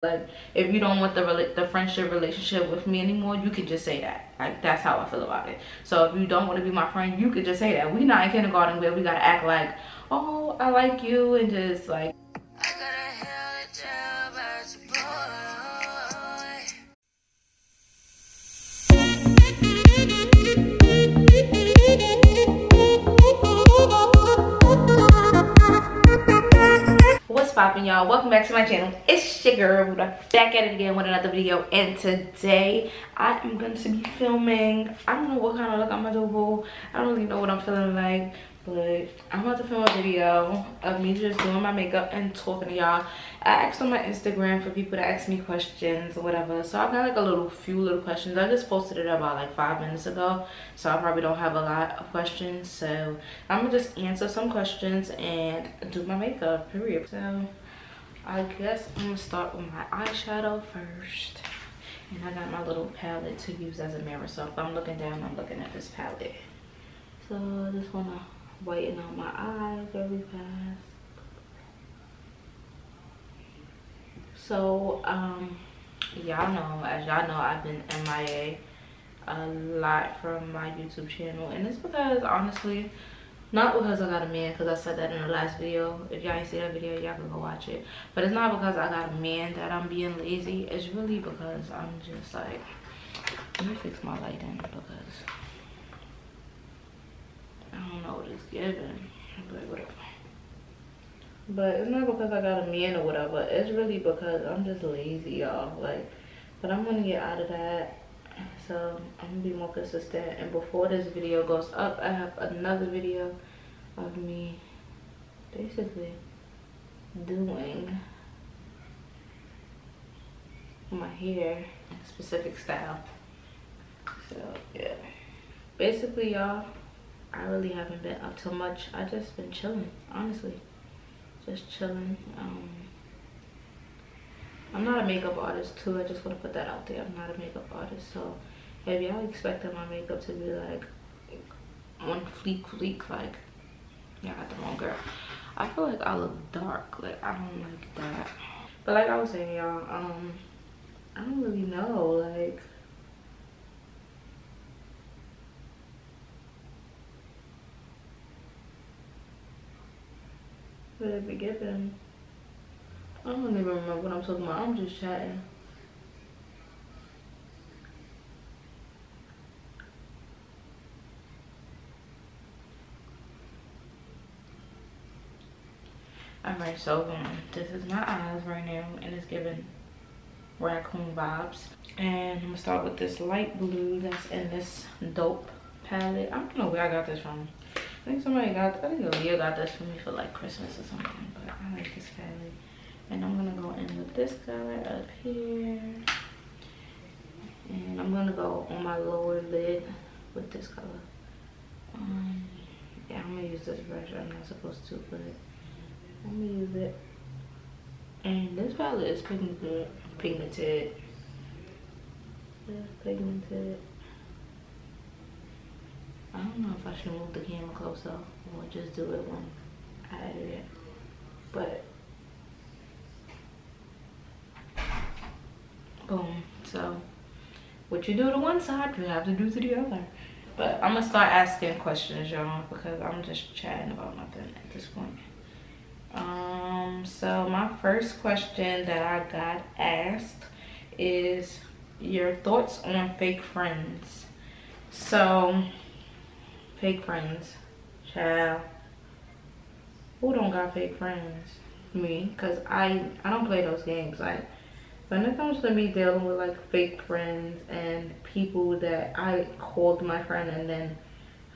Like, if you don't want the friendship relationship with me anymore, you could just say that. Like, that's how I feel about it. So if you don't want to be my friend, you could just say that. We not in kindergarten where we gotta act like, oh, I like you, and just like, what's poppin', y'all? Welcome back to my channel. It's your girl back at it again with another video, and today I am going to be filming. I don't know what kind of look I'm gonna do. I don't really know what I'm feeling like, but I'm about to film a video of me just doing my makeup and talking to y'all. I asked on my Instagram for people to ask me questions or whatever, so I got like a few little questions. I just posted it about like 5 minutes ago, so I probably don't have a lot of questions. So I'm gonna just answer some questions and do my makeup, period. So I guess I'm gonna start with my eyeshadow first, and I got my little palette to use as a mirror. So if I'm looking down, I'm looking at this palette. So I just wanna whiten out my eyes very fast. So y'all know, as y'all know, I've been MIA a lot from my YouTube channel, and it's because, honestly, not because I got a man, because I said that in the last video. If y'all ain't see that video, y'all can go watch it. But it's not because I got a man that I'm being lazy. It's really because I'm just like, let me fix my lighting, because I don't know what it's giving, but whatever. But it's not because I got a man or whatever. It's really because I'm just lazy, y'all. Like, but I'm gonna get out of that. So I'm gonna be more consistent. And before this video goes up, I have another video of me basically doing my hair in a specific style. So yeah, basically, y'all, I really haven't been up to much. I just been chilling, honestly. Just chilling. I'm not a makeup artist too. I just want to put that out there. I'm not a makeup artist. So if y'all expecting my makeup to be like on fleek, like, y'all got the wrong girl. I feel like I look dark. Like, I don't like that. But like I was saying, y'all, I don't really know, like, what it be giving. I don't even remember what I'm talking about. I'm just chatting. Alright, so this is my eyes right now, and it's giving raccoon vibes. And I'm gonna start with this light blue that's in this dope palette. I don't know where I got this from. I think Leah got this for me for like Christmas or something, but I like this palette. And I'm gonna go in with this color up here, and I'm gonna go on my lower lid with this color. Yeah, I'm gonna use this brush. I'm not supposed to, but I'm gonna use it. And this palette is pigmented. It's pigmented. I don't know if I should move the camera closer or just do it when I edit it. But boom. So what you do to one side, you have to do to the other. But I'm gonna start asking questions, y'all, because I'm just chatting about nothing at this point. So my first question that I got asked is your thoughts on fake friends. So fake friends, child, who don't got fake friends? Me, because I don't play those games. Like, when it comes to me dealing with like fake friends and people that I called my friend and then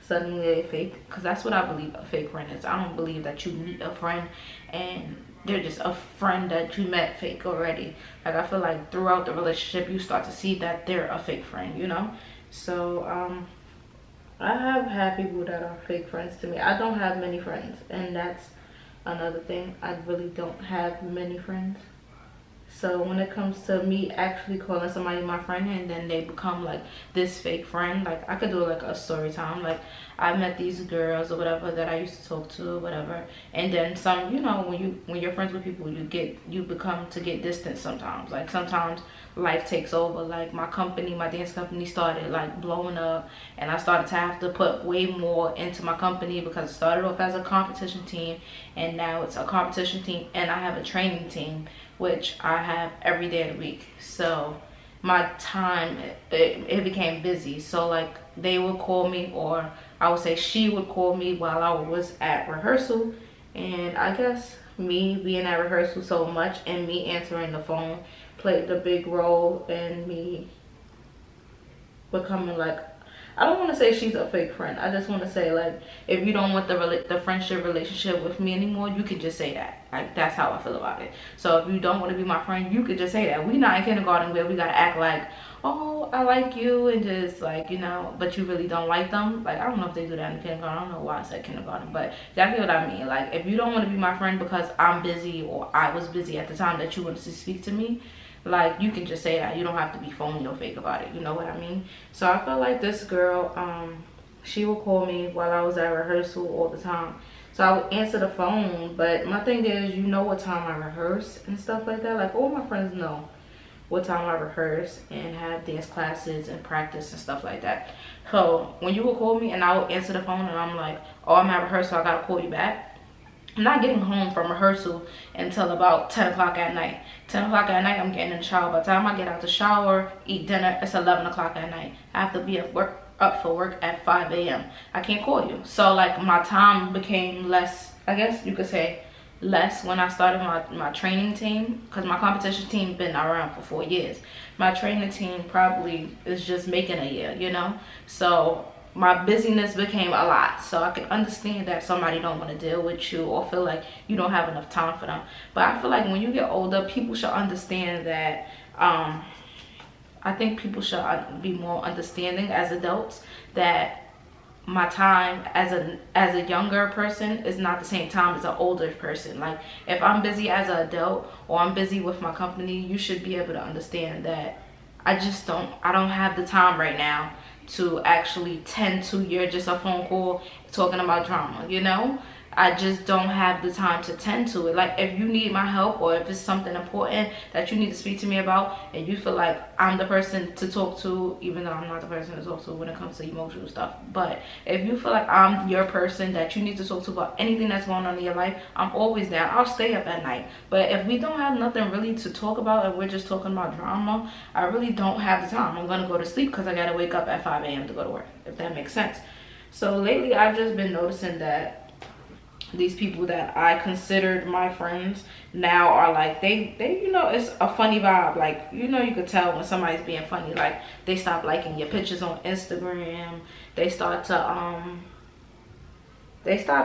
suddenly they fake, because that's what I believe a fake friend is. I don't believe that you meet a friend and they're just a friend that you met fake already. Like, I feel like throughout the relationship you start to see that they're a fake friend, you know. So I have had people that are fake friends to me. I don't have many friends, and that's another thing. I really don't have many friends. So when it comes to me actually calling somebody my friend and then they become like this fake friend, like I could do like a story time. Like I met these girls or whatever that I used to talk to or whatever, and then some, you know, when you're friends with people, you become to get distant sometimes. Like sometimes life takes over. Like my dance company started like blowing up, and I started to have to put way more into my company because it started off as a competition team, and now it's a competition team, and I have a training team, which I have every day of the week. So my time, it became busy. So like they would call me, or I would say she would call me while I was at rehearsal. And I guess me being at rehearsal so much and me answering the phone played a big role in me becoming like, I don't want to say she's a fake friend. I just want to say, like, if you don't want the friendship relationship with me anymore, you can just say that. Like, that's how I feel about it. So if you don't want to be my friend, you could just say that. We not in kindergarten where we got to act like, oh, I like you, and just like, you know, but you really don't like them. Like, I don't know if they do that in kindergarten. I don't know why I said kindergarten, but exactly what I mean. Like, if you don't want to be my friend because I'm busy or I was busy at the time that you wanted to speak to me, like, you can just say that. You don't have to be phony or fake about it. You know what I mean? So I felt like this girl, she would call me while I was at rehearsal all the time. So I would answer the phone. But my thing is, you know what time I rehearse and stuff like that. Like, all my friends know what time I rehearse and have dance classes and practice and stuff like that. So when you would call me and I would answer the phone and I'm like, oh, I'm at rehearsal, I got to call you back. I'm not getting home from rehearsal until about 10 o'clock at night. 10 o'clock at night, I'm getting in the shower. By the time I get out the shower, eat dinner, it's 11 o'clock at night. I have to be up for work at 5 a.m. I can't call you. So, like, my time became less, I guess you could say, less when I started my training team, because my competition team been around for 4 years. My training team probably is just making a year, you know? So my busyness became a lot. So I can understand that somebody don't want to deal with you or feel like you don't have enough time for them. But I feel like when you get older, people should understand that, I think people should be more understanding as adults that my time as a younger person is not the same time as an older person. Like, if I'm busy as an adult or I'm busy with my company, you should be able to understand that I don't have the time right now to actually tend to just a phone call talking about drama, you know? I just don't have the time to tend to it. Like, if you need my help or if it's something important that you need to speak to me about and you feel like I'm the person to talk to, even though I'm not the person to talk to when it comes to emotional stuff, but if you feel like I'm your person that you need to talk to about anything that's going on in your life, I'm always down. I'll stay up at night. But if we don't have nothing really to talk about and we're just talking about drama, I really don't have the time. I'm gonna go to sleep because I gotta wake up at 5 a.m. to go to work, if that makes sense. So lately I've just been noticing that these people that I considered my friends now are like, they you know, it's a funny vibe. Like, you know, you could tell when somebody's being funny. Like, they stop liking your pictures on Instagram. They start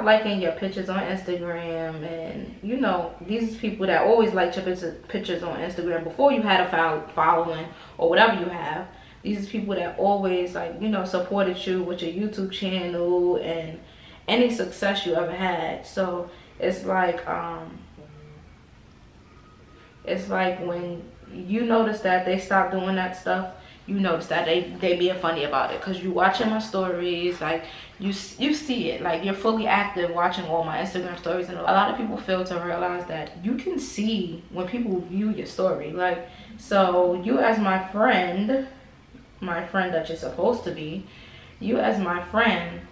liking your pictures on Instagram. And, you know, these people that always like your pictures on Instagram before you had a following or whatever you have. These people that always, like, you know, supported you with your YouTube channel and any success you ever had. So it's like when you notice that they stop doing that stuff, you notice that they being funny about it, because you watching my stories, like you see it, like you're fully active watching all my Instagram stories. And a lot of people fail to realize that you can see when people view your story. Like, so you as my friend that you're supposed to be, you as my friend,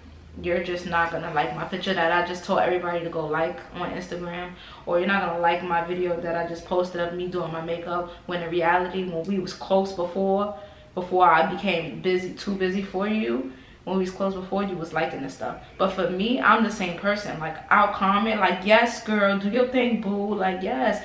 you're just not gonna like my picture that I just told everybody to go like on Instagram, or you're not gonna like my video that I just posted of me doing my makeup, when in reality, when we was close before I became too busy for you, when we was close before, you was liking this stuff. But for me, I'm the same person. Like, I'll comment like, yes girl, do your thing boo, like yes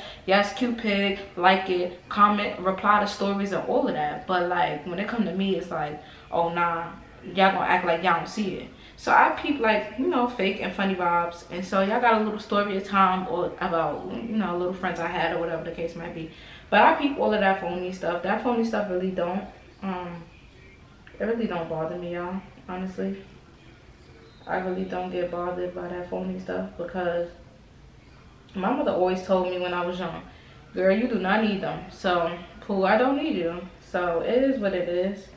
cute pig, like it, comment, reply to stories and all of that. But like, when it come to me, it's like, oh nah, y'all gonna act like y'all don't see it. So I peep, like, you know, fake and funny vibes. And so y'all got a little story of time or about, you know, little friends I had or whatever the case might be. But I peep all of that phony stuff. That phony stuff really don't, it really don't bother me, y'all, honestly. I really don't get bothered by that phony stuff, because my mother always told me when I was young, girl, you do not need them. So, Pooh, I don't need you. So, it is what it is.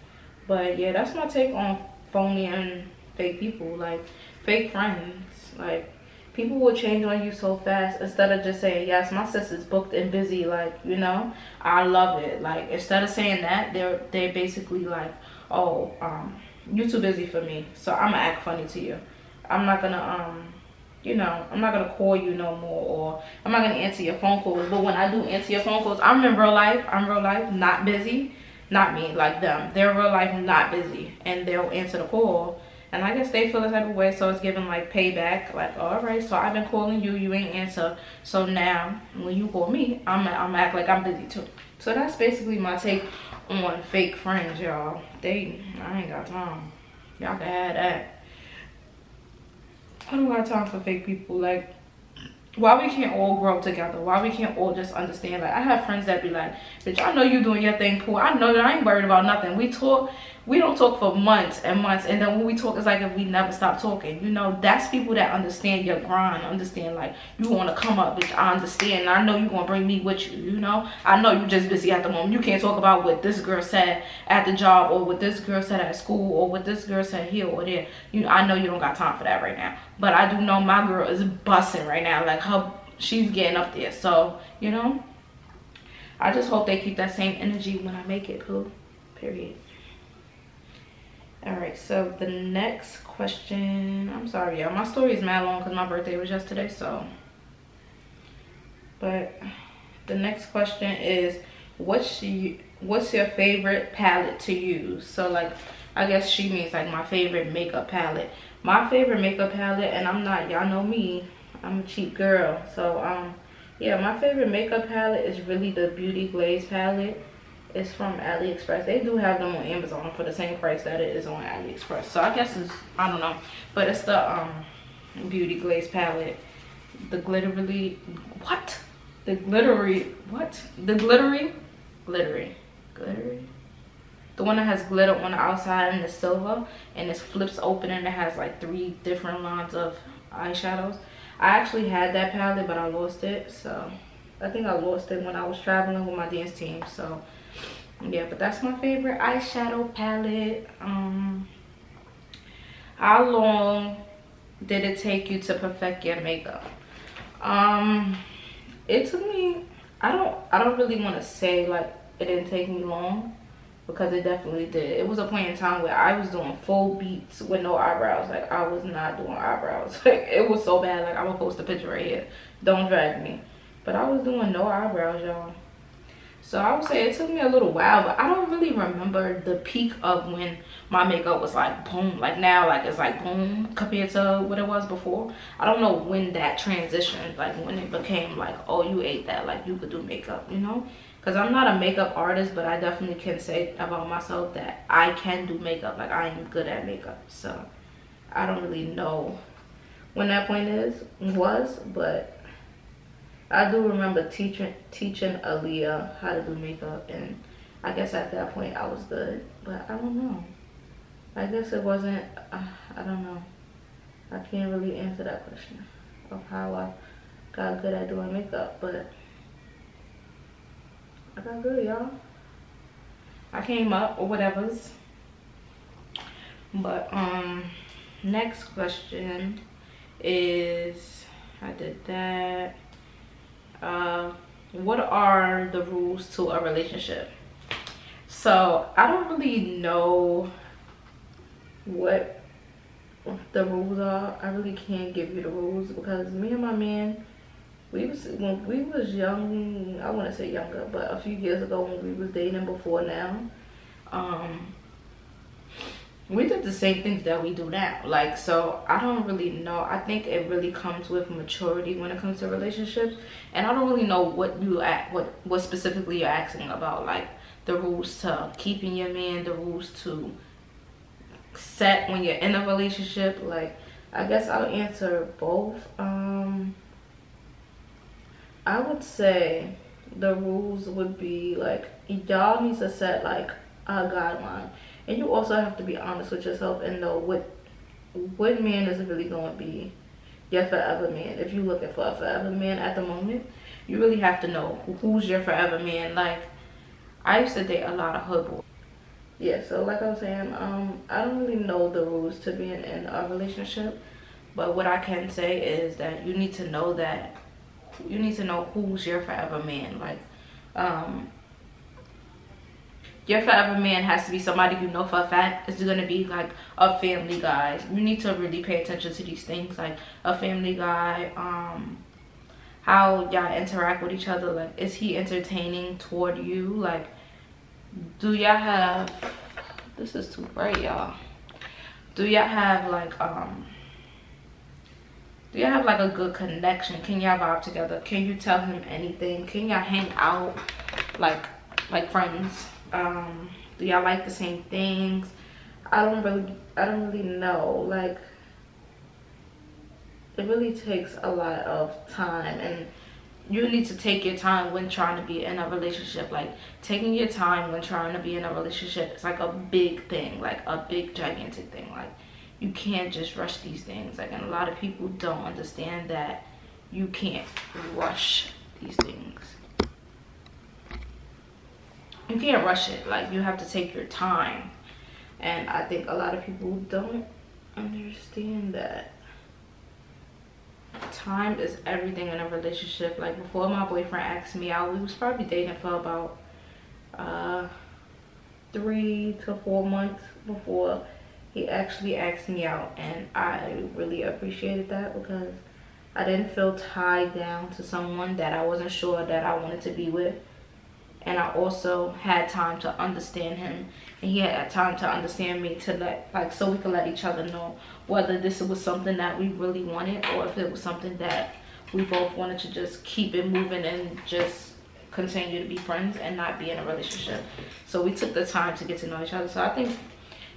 But, yeah, that's my take on phony and fake people. Like, fake friends. Like, people will change on you so fast instead of just saying, yes, my sister's booked and busy. Like, you know, I love it. Like, instead of saying that, they're basically like, oh, you too busy for me, so I'm gonna act funny to you. I'm not gonna, you know, I'm not gonna call you no more, or I'm not gonna answer your phone calls. But when I do answer your phone calls, I'm real life not busy. Not me, like them. They're real life not busy, and they'll answer the call. And I guess they feel the type of way, so it's giving like payback. Like, all right, so I've been calling you, you ain't answer. So now when you call me, I'm act like I'm busy too. So that's basically my take on fake friends, y'all. I ain't got time. Y'all can have that. I don't got time for fake people. Like, why we can't all grow together? Why we can't all just understand? Like, I have friends that be like, bitch, I know you doing your thing, cool. I know that I ain't worried about nothing. We don't talk for months and months, and then when we talk, it's like if we never stop talking. You know, that's people that understand your grind, understand like you want to come up, bitch. I understand. I know you gonna bring me with you. You know, I know you just busy at the moment. You can't talk about what this girl said at the job, or what this girl said at school, or what this girl said here or there. I know you don't got time for that right now. But I do know my girl is busting right now. Like she's getting up there. So you know, I just hope they keep that same energy when I make it, Pooh. Period. Alright, so the next question, I'm sorry y'all, my story is mad long because my birthday was yesterday, so. But the next question is, what's your favorite palette to use? So like, I guess she means like my favorite makeup palette. My favorite makeup palette, and I'm not, y'all know me, I'm a cheap girl. So yeah, my favorite makeup palette is really the Beauty Glaze palette. It's from AliExpress. They do have them on Amazon for the same price that it is on AliExpress. So I guess it's, I don't know. But it's the Beauty Glaze palette. The glittery, what? The glittery, what? The glittery? Glittery. The one that has glitter on the outside and the silver. And it flips open and it has like 3 different lines of eyeshadows. I actually had that palette, but I lost it. So I think I lost it when I was traveling with my dance team. So yeah, but that's my favorite eyeshadow palette. How long did it take you to perfect your makeup? It took me, I don't really want to say like it didn't take me long, because it definitely did. It was a point in time where I was doing full beats with no eyebrows. Like, I was not doing eyebrows. Like, it was so bad. Like, I'm gonna post a picture right here, don't drag me. But I was doing no eyebrows, y'all. So I would say it took me a little while, but I don't really remember the peak of when my makeup was like boom. Like now, like it's like boom compared to what it was before. I don't know when that transitioned, like when it became like, oh, you ate that, like you could do makeup, you know? Because I'm not a makeup artist, but I definitely can say about myself that I can do makeup. Like, I am good at makeup. So I don't really know when that point was, but I do remember teaching Aaliyah how to do makeup, and I guess at that point I was good, but I don't know. I guess it wasn't, I don't know. I can't really answer that question of how I got good at doing makeup, but I got good, y'all. I came up or whatever's. But next question is, I did that. What are the rules to a relationship? So I don't really know what the rules are. I really can't give you the rules, because me and my man, when we was young, I want to say younger, but a few years ago when we was dating before now, we did the same things that we do now. Like, so I don't really know. I think it really comes with maturity when it comes to relationships, and I don't really know what specifically you're asking about, like the rules to keeping your man, the rules to set when you're in a relationship. Like, I guess I'll answer both. I would say the rules would be like, y'all need to set like a guideline. And you also have to be honest with yourself and know what man is really going to be your forever man. If you're looking for a forever man at the moment, you really have to know who's your forever man. Like, I used to date a lot of hood boys. Yeah, so like I was saying, I don't really know the rules to being in a relationship, but what I can say is that you need to know who's your forever man. Like, your forever man has to be somebody you know for a fact is going to be like a family guy. You need to really pay attention to these things, like a family guy, how y'all interact with each other. Like, is he entertaining toward you? Like, do y'all have, this is too bright, y'all. Do y'all have like a good connection? Can y'all vibe together? Can you tell him anything? Can y'all hang out like friends? Do y'all like the same things? I don't really know. Like, it really takes a lot of time, and you need to take your time when trying to be in a relationship. Like, taking your time when trying to be in a relationship is like a big thing, like a big gigantic thing. Like, you can't just rush these things. Like, and a lot of people don't understand that you can't rush these things. You can't rush it. Like, you have to take your time, and I think a lot of people don't understand that time is everything in a relationship. Like, before my boyfriend asked me out, we was probably dating for about 3 to 4 months before he actually asked me out, and I really appreciated that because I didn't feel tied down to someone that I wasn't sure that I wanted to be with. And I also had time to understand him, and he had time to understand me, to so we could let each other know whether this was something that we really wanted, or if it was something that we both wanted to just keep it moving and just continue to be friends and not be in a relationship. So we took the time to get to know each other. So I think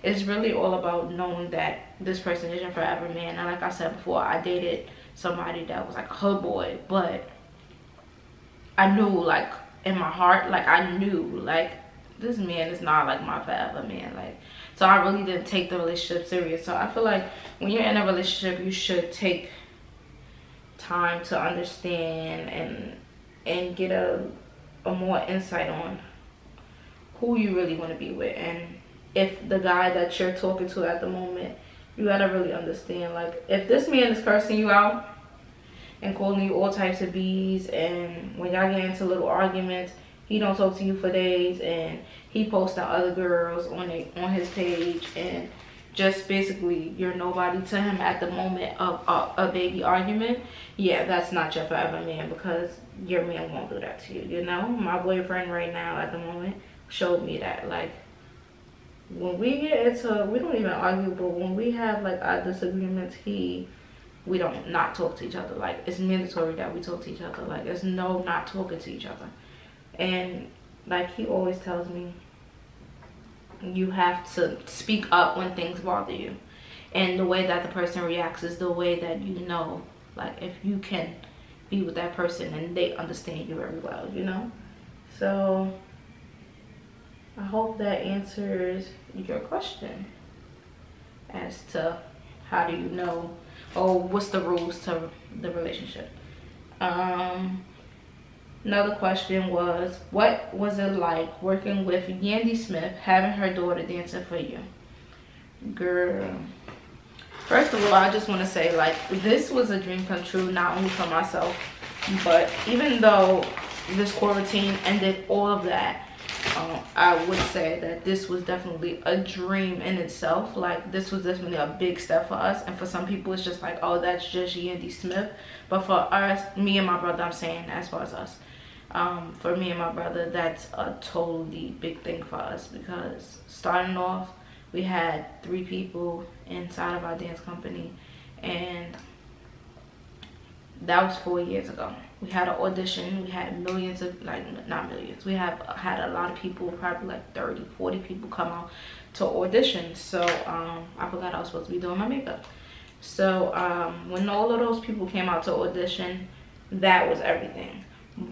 it's really all about knowing that this person is your forever man. And like I said before, I dated somebody that was like a hood boy, but I knew, like, in my heart, like, I knew, like, this man is not like my forever man. Like, so I really didn't take the relationship serious. So I feel like when you're in a relationship, you should take time to understand and get a more insight on who you really want to be with. And if the guy that you're talking to at the moment, you gotta really understand, like, if this man is cursing you out and calling you all types of B's, and when y'all get into little arguments, he don't talk to you for days, and he posts to other girls on his page, and just basically you're nobody to him at the moment of a baby argument, yeah, that's not your forever man, because your man won't do that to you. You know, my boyfriend right now at the moment showed me that. Like, when we get into, we don't even argue, but when we have like our disagreements, we don't not talk to each other. Like, it's mandatory that we talk to each other. Like, there's no not talking to each other. And like, he always tells me, you have to speak up when things bother you, and the way that the person reacts is the way that you know, like, if you can be with that person and they understand you very well, you know. So I hope that answers your question as to how do you know, or what's the rules to the relationship. Another question was, what was it like working with Yandy Smith, having her daughter dancing for you? Girl, first of all, I just want to say, like, this was a dream come true, not only for myself, but even though this quarantine ended all of that, I would say that this was definitely a dream in itself. Like, this was definitely a big step for us, and for some people it's just like, oh, that's just Yandy Smith. But for us, me and my brother, I'm saying as far as us, for me and my brother, that's a totally big thing for us, because starting off, we had 3 people inside of our dance company, and that was 4 years ago. We had an audition. We had millions of, like, not millions, we have had a lot of people, probably like 30, 40 people come out to audition. So I forgot I was supposed to be doing my makeup. So when all of those people came out to audition, that was everything.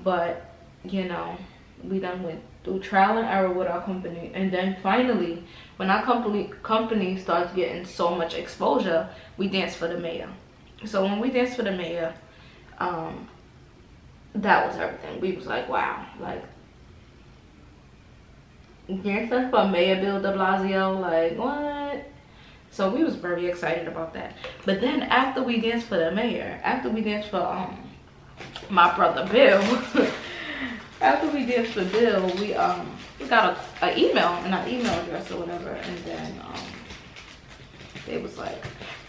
But, you know, we done went through trial and error with our company, and then finally, when our company started getting so much exposure, we danced for the mayor. So when we danced for the mayor, that was everything. We was like, wow, like, dancing for Mayor Bill de Blasio, like, what? So we was very excited about that. But then after we danced for the mayor, after we danced for my brother Bill, after we danced for Bill, we got an email and our email address or whatever, and then they was like,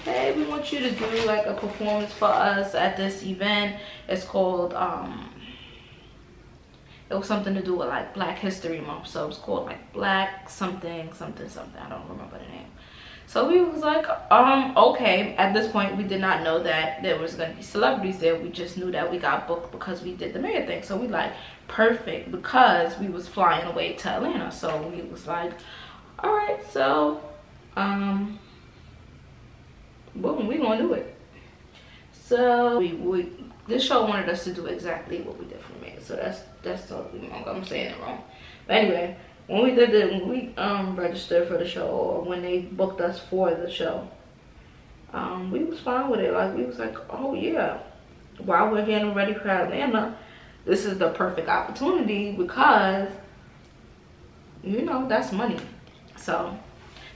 hey, we want you to do like a performance for us at this event. It's called it was something to do with like Black History Month, so it was called like Black something something something, I don't remember the name. So we was like, okay. At this point, we did not know that there was gonna be celebrities there. We just knew that we got booked because we did the mayor thing. So we like, perfect, because we was flying away to Atlanta. So we was like, all right, so boom, we gonna do it. So this show wanted us to do exactly what we did for the mayor. So that's totally wrong. I'm saying it wrong. But anyway, when we registered for the show, or when they booked us for the show, we was fine with it. Like, we was like, oh yeah, while we're getting ready for Atlanta, this is the perfect opportunity, because you know that's money. So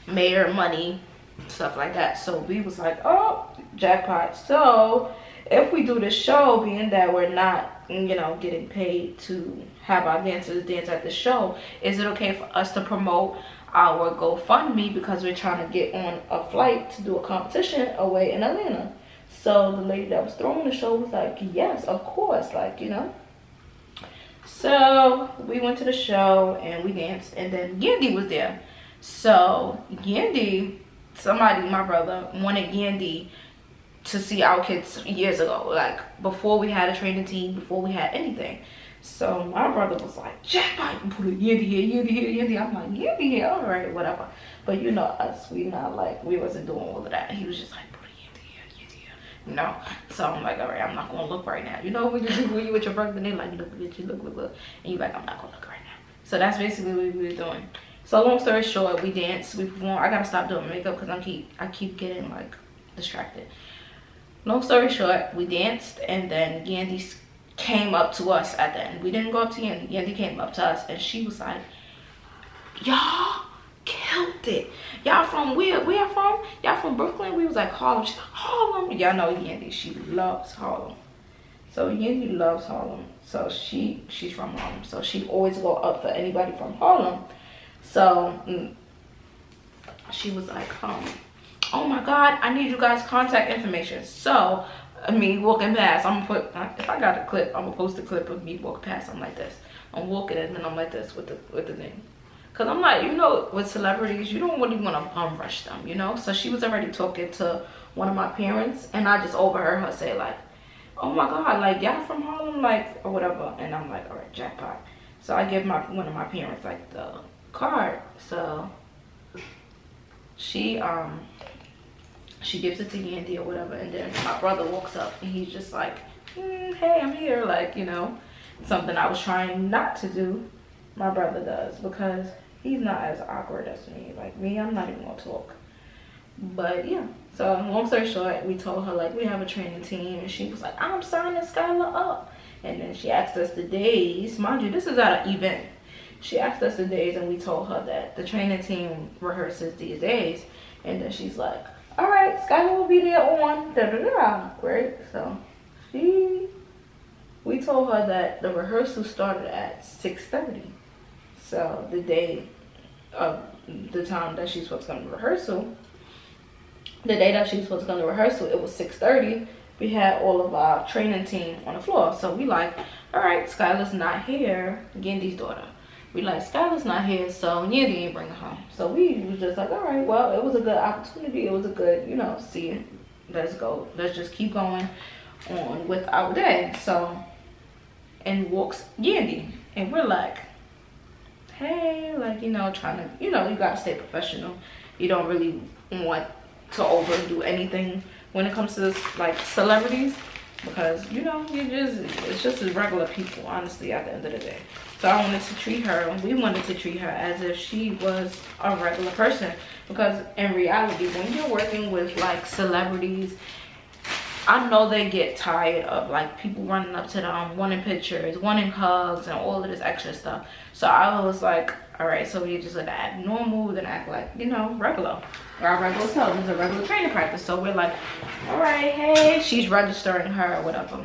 mayor money, stuff like that. So we was like, oh, jackpot. So if we do this show, being that we're not, you know, getting paid to have our dancers dance at the show, is it okay for us to promote our GoFundMe, because we're trying to get on a flight to do a competition away in Atlanta? So the lady that was throwing the show was like, yes, of course, like, you know. So we went to the show and we danced, and then Yandy was there. So Yandy, my brother wanted Yandy to see our kids years ago, like before we had a training team, before we had anything. So my brother was like, jackpot, put Yandy here, Yandy here, Yandy. I'm like, Yandy here, all right, whatever. But you know us, we not like, we wasn't doing all of that. He was just like, put Yandy here, Yandy here, you know. So I'm like, all right, I'm not gonna look right now. You know, when you with your brother, and they like, look, and you like, I'm not gonna look right now. So that's basically what we were doing. So long story short, we danced, we performed. I gotta stop doing makeup because I keep getting like distracted. Long story short, we danced, and then Yandy came up to us at the end. We didn't go up to Yandy. Yandy came up to us, and she was like, y'all killed it. Y'all from where y'all from? Y'all from Brooklyn? We was like, Harlem. She's like, Harlem. Y'all know Yandy, she loves Harlem. So Yandy loves Harlem. So she's from Harlem. So she always go up for anybody from Harlem. So she was like, oh my God, I need you guys' contact information. So me walking past, I'm gonna put, if I got a clip, I'm gonna post a clip of me walking past. I'm like this. I'm walking, and then I'm like this with the thing. Cause I'm like, you know, with celebrities, you don't really want to bum rush them, you know. So she was already talking to one of my parents, and I just overheard her say like, oh my God, like y'all from Harlem, like, or whatever. And I'm like, all right, jackpot. So I give one of my parents like the card. So she gives it to Yandy or whatever, and then my brother walks up, and he's just like, hey, I'm here, like, you know, something I was trying not to do. My brother does, because he's not as awkward as me. Like me, I'm not even gonna talk. But yeah, so long story short, we told her like we have a training team, and she was like, I'm signing Skylar up. And then she asked us the days. Mind you, this is at an event. She asked us the days, and we told her that the training team rehearses these days. And then she's like, all right, Skylar will be there on da-da-da, right? So we told her that the rehearsal started at 6:30. So the day of the time that she's supposed to come to rehearsal, the day that she was supposed to come to rehearsal, it was 6:30. We had all of our training team on the floor. So we like, all right, Skylar's not here, Yandy's daughter. We like, Skylar's not here, so Yandy ain't bring her home. So we was just like, all right, well, it was a good opportunity. It was a good, you know, see, let's go. Let's just keep going on with our day. So, and walks Yandy. And we're like, hey, like, you know, trying to, you know, you gotta stay professional. You don't really want to overdo anything when it comes to this, like, celebrities. Because, you know, it's just as regular people, honestly, at the end of the day. So I wanted to treat her, we wanted to treat her as if she was a regular person. Because in reality, when you're working with like celebrities, I know they get tired of like people running up to them, wanting pictures, wanting hugs, and all of this extra stuff. So I was like, all right, so we just gonna act normal, we're gonna act like, you know, regular. Our regular self. This is a regular training practice. So we're like, all right, hey, she's registering her or whatever.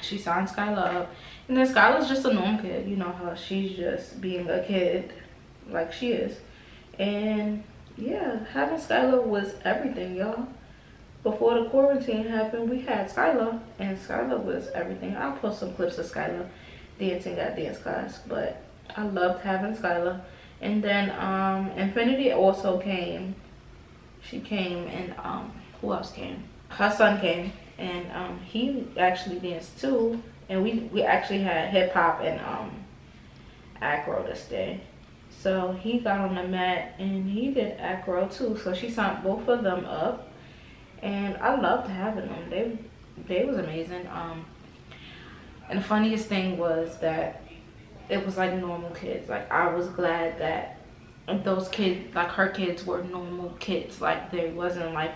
She signed Skylar up. And then Skylar's just a normal kid. You know her. She's just being a kid like she is. And yeah, having Skylar was everything, y'all. Before the quarantine happened, we had Skylar, and Skylar was everything. I'll post some clips of Skylar dancing at dance class, but I loved having Skylar. And then Infinity also came. She came, and who else came? Her son came, and he actually danced too. And we actually had hip hop and acro this day. So he got on the mat and he did acro too. So she signed both of them up. And I loved having them. They was amazing. And the funniest thing was that it was like normal kids. Like I was glad that those kids, like her kids, were normal kids. Like they wasn't like,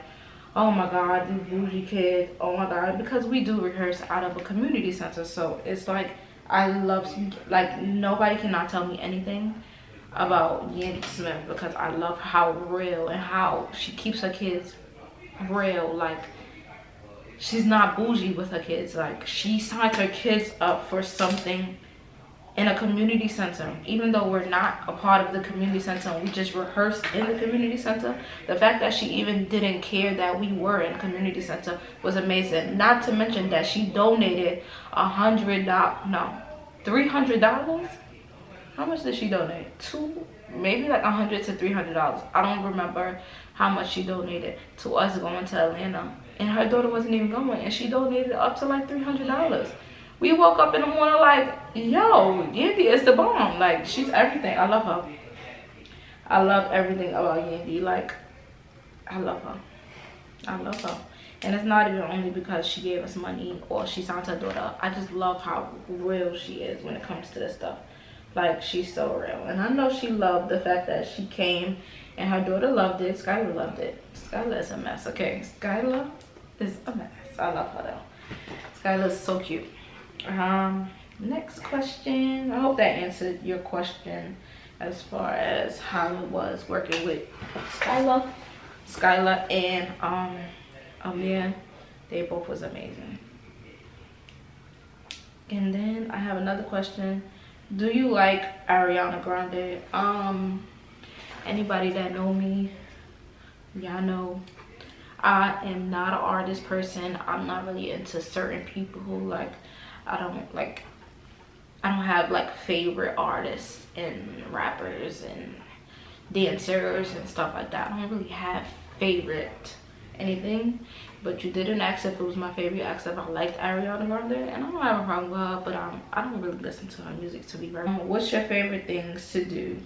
oh my god, these bougie kids, oh my god, because we do rehearse out of a community center. So it's like I love, like nobody cannot tell me anything about Yandy Smith, because I love how real and how she keeps her kids real. Like she's not bougie with her kids. Like she signs her kids up for something in a community center, even though we're not a part of the community center, we just rehearsed in the community center. The fact that she even didn't care that we were in a community center was amazing. Not to mention that she donated $300. How much did she donate? Maybe like $100 to $300. I don't remember how much she donated to us going to Atlanta. And her daughter wasn't even going, and she donated up to like $300. We woke up in the morning like, yo, Yandy is the bomb. Like she's everything. I love her. I love everything about Yandy. Like I love her. I love her. And it's not even only because she gave us money or she signed her daughter. I just love how real she is when it comes to this stuff. Like she's so real. And I know she loved the fact that she came, and her daughter loved it. Skylar loved it. Skylar is a mess, okay? Skylar is a mess. I love her though. Skylar is so cute. Next question. I hope that answered your question as far as how it was working with Skylar and Amir. They both was amazing. And then I have another question. Do you like Ariana Grande? Anybody that know me, y'all know I am not an artist person. I'm not really into certain people who like, I don't have like favorite artists and rappers and dancers and stuff like that. I don't really have favorite anything. But you didn't ask if it was my favorite. You asked if I liked Ariana Grande, and I don't have a problem with her, but I don't really listen to her music, to be very honest. What's your favorite things to do?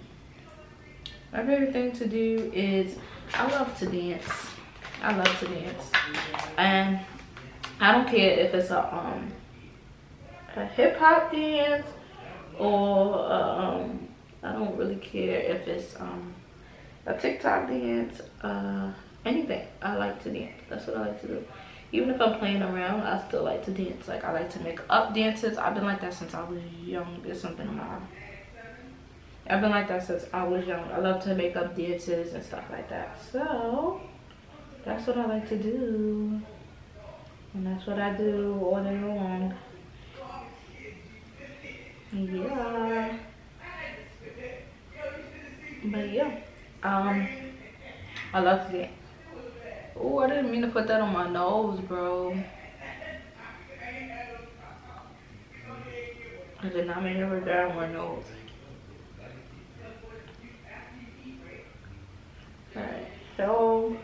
My favorite thing to do is I love to dance. I love to dance, and I don't care if it's a hip-hop dance or I don't really care if it's a TikTok dance, anything. I like to dance. That's what I like to do. Even if I'm playing around, I still like to dance. Like I like to make up dances. I've been like that since I was young. There's something wrong. I've been like that since I was young. I love to make up dances and stuff like that. So that's what I like to do, and that's what I do all day long. Yeah. But yeah, I love to dance. Oh, I didn't mean to put that on my nose, bro. I did not mean to put that on my nose. Alright, so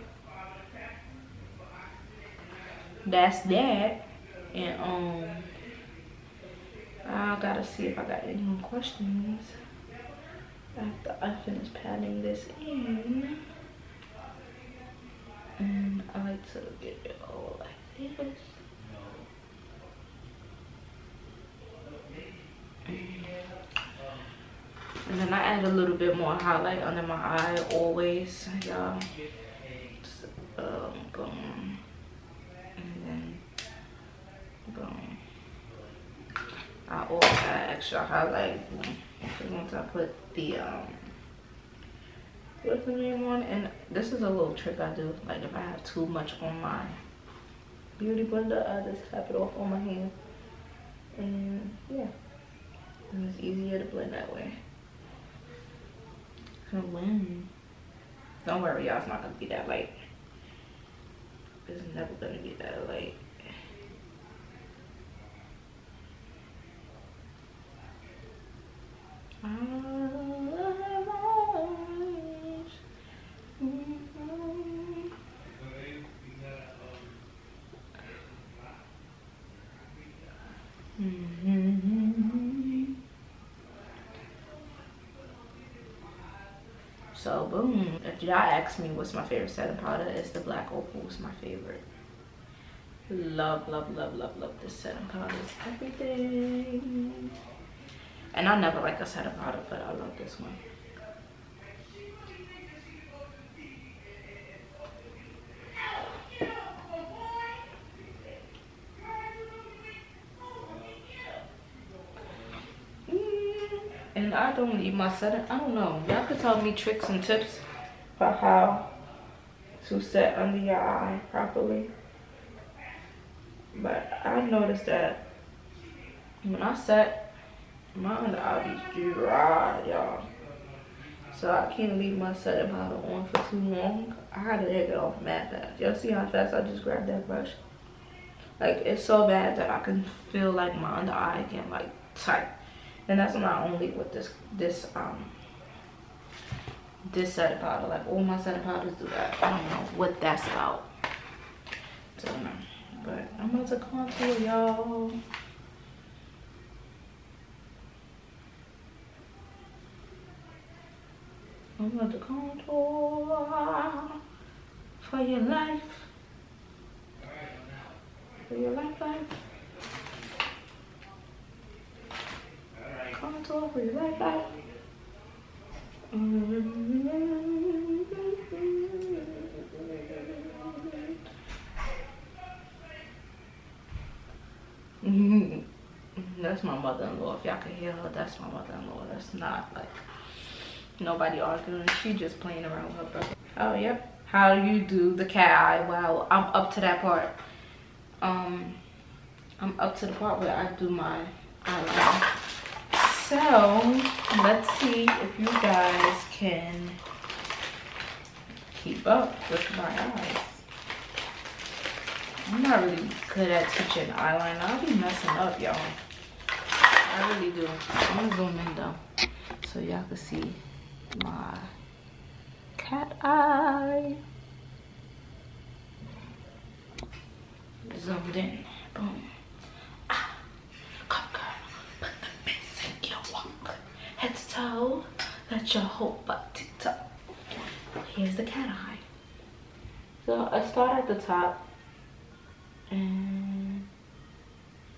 that's that. And I gotta see if I got any more questions after I finish patting this in. And I like to get it all like this. And then I add a little bit more highlight under my eye always, y'all. Boom. And then I always add extra highlight. Because once I put the what's the name on, and this is a little trick I do. Like if I have too much on my beauty blender, I just tap it off on my hand, and yeah, and it's easier to blend that way. Grwm. Don't worry, y'all. It's not gonna be that light. It's never gonna be that light. So boom, if y'all ask me what's my favorite setting powder, it's the Black Opal. It's my favorite. Love, love, love, love, love this setting powder. It's everything. And I never like a setting powder, but I love this one. And I don't leave my setting. I don't know. Y'all could tell me tricks and tips for how to set under your eye properly. But I noticed that when I set, my under eye be dry, y'all. So I can't leave my setting powder on for too long. I gotta take it off mad fast. Y'all see how fast I just grabbed that brush? Like it's so bad that I can feel like my under eye getting like tight. And that's not only with this setting powder. Like all my setting powders do that. I don't know what that's about. Don't know. But I'm about to contour, y'all. I'm about to contour for your life. For your life. Contour for your life. That's my mother-in-law. If y'all can hear her, that's my mother-in-law. That's not like nobody arguing. She just playing around with her brother. Oh, yep. How do you do the cat eye? Well, I'm up to that part. I'm up to the part where I do my eyeliner. So let's see if you guys can keep up with my eyes. I'm not really good at teaching eyeliner. I'll be messing up, y'all. I really do. I'm gonna zoom in though, so y'all can see my cat eye. Zoomed in. Boom. Ah, come girl, put the bass in your walk. Head to toe, let your whole butt tick-tock. Here's the cat eye. So I start at the top and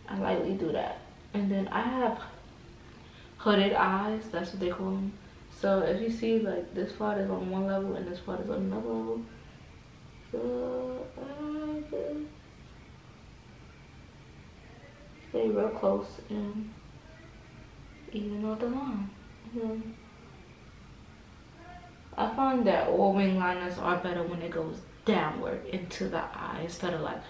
I lightly do that. And then I have hooded eyes, that's what they call them. So if you see, like, this part is on one level and this part is on another level. So I just stay real close and even out the line. I find that all wing liners are better when it goes downward into the eye instead of like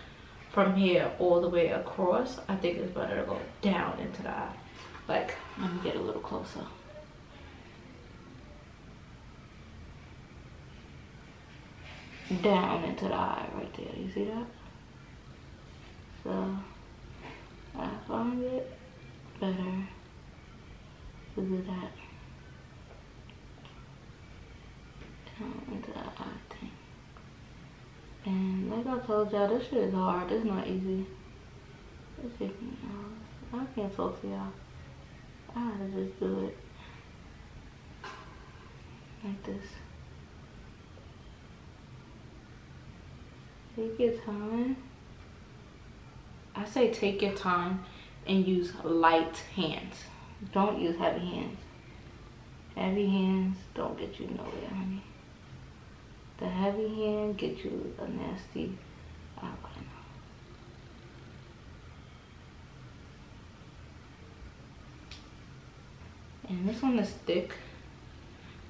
from here all the way across. I think it's better to go down into the eye. Like, let me get a little closer. Down into the eye right there. You see that? So I find it better to do that. Down into the eye thing. And like I told y'all, this shit is hard. It's not easy. It's taking me hours. I can't talk to y'all. I had to just do it like this. Take your time. I say take your time and use light hands. Don't use heavy hands. Heavy hands don't get you nowhere, honey. The heavy hand gets you a nasty eyeliner. And this one is thick,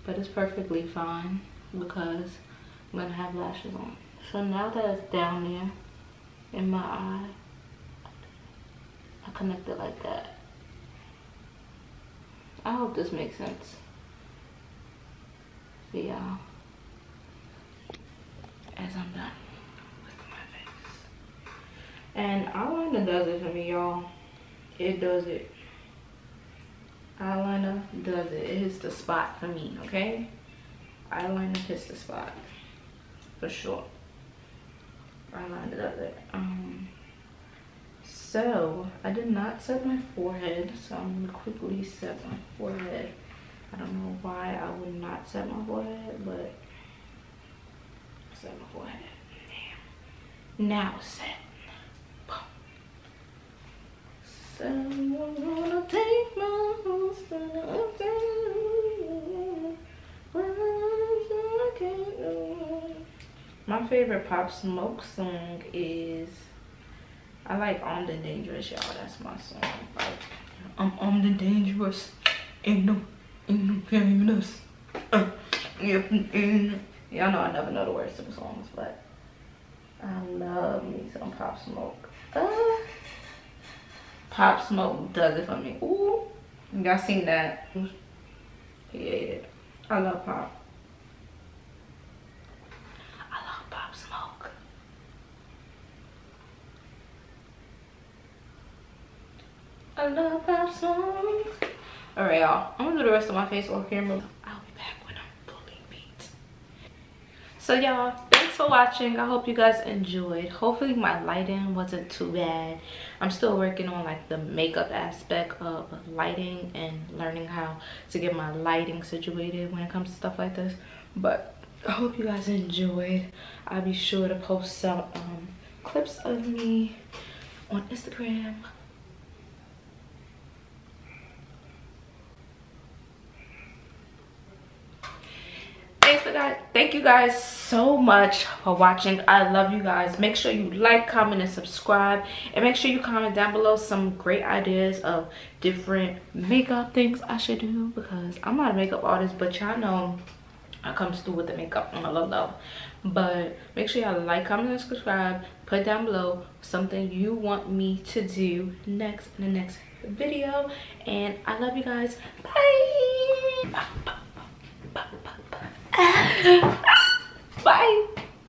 but it's perfectly fine because I'm gonna have lashes on. So now that it's down there in my eye, I connect it like that. I hope this makes sense. So yeah, as I'm done with my face. And eyeliner does it for me, y'all. It does it. Eyeliner does it. It hits the spot for me, okay? Eyeliner hits the spot. For sure. Eyeliner does it. So I did not set my forehead, so I'm gonna quickly set my forehead. I don't know why I would not set my forehead, but set my forehead. Damn. Now set. Boom. Someone gonna take my horse and I'll My favorite Pop Smoke song is, I like Armed and Dangerous, y'all. That's my song. Like, I'm armed and dangerous. Ain't no carrying us. Y'all know I never know the words to the songs, but I love me some Pop Smoke. Pop Smoke does it for me. Ooh, y'all seen that? He ate it. I love Pop. I love Pop Smoke. Alright, y'all. I'm gonna do the rest of my face off camera. I'll be back when I'm fully beat. So, y'all, thanks for watching. I hope you guys enjoyed. Hopefully, my lighting wasn't too bad. I'm still working on like the makeup aspect of lighting and learning how to get my lighting situated when it comes to stuff like this. But I hope you guys enjoyed. I'll be sure to post some clips of me on Instagram. Thank you guys so much for watching. I love you guys. Make sure you like, comment, and subscribe, and make sure you comment down below some great ideas of different makeup things I should do, because I'm not a makeup artist, but y'all know I come through with the makeup on a low low. But make sure y'all like, comment, and subscribe. Put down below something you want me to do next in the next video, and I love you guys. Bye. Bye.